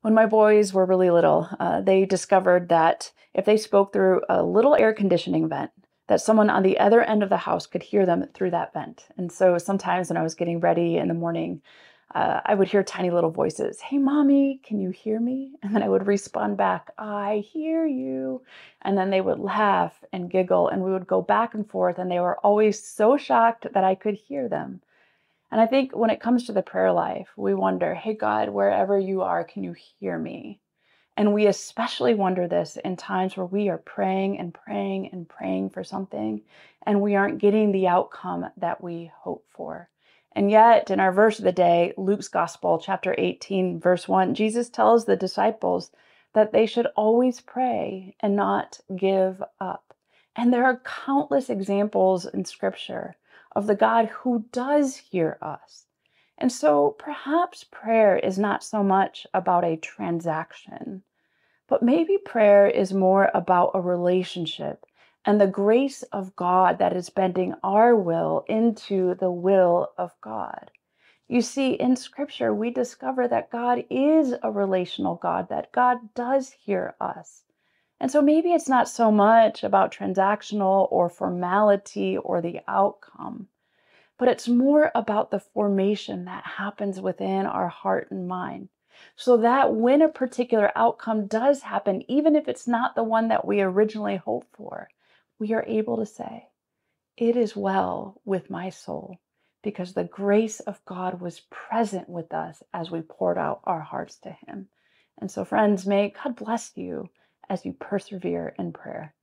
When my boys were really little, they discovered that if they spoke through a little air conditioning vent, that someone on the other end of the house could hear them through that vent. And so sometimes when I was getting ready in the morning, I would hear tiny little voices, "Hey, mommy, can you hear me?" And then I would respond back, "I hear you." And then they would laugh and giggle, and we would go back and forth. And they were always so shocked that I could hear them. And I think when it comes to the prayer life, we wonder, hey, God, wherever you are, can you hear me? And we especially wonder this in times where we are praying and praying and praying for something, and we aren't getting the outcome that we hope for. And yet, in our verse of the day, Luke's Gospel, chapter 18, verse 1, Jesus tells the disciples that they should always pray and not give up. And there are countless examples in Scripture of the God who does hear us. And so perhaps prayer is not so much about a transaction, but maybe prayer is more about a relationship and the grace of God that is bending our will into the will of God. You see, in Scripture, we discover that God is a relational God, that God does hear us. And so maybe it's not so much about transactional or formality or the outcome, but it's more about the formation that happens within our heart and mind. So that when a particular outcome does happen, even if it's not the one that we originally hoped for, we are able to say, "It is well with my soul," because the grace of God was present with us as we poured out our hearts to Him. And so, friends, may God bless you as you persevere in prayer.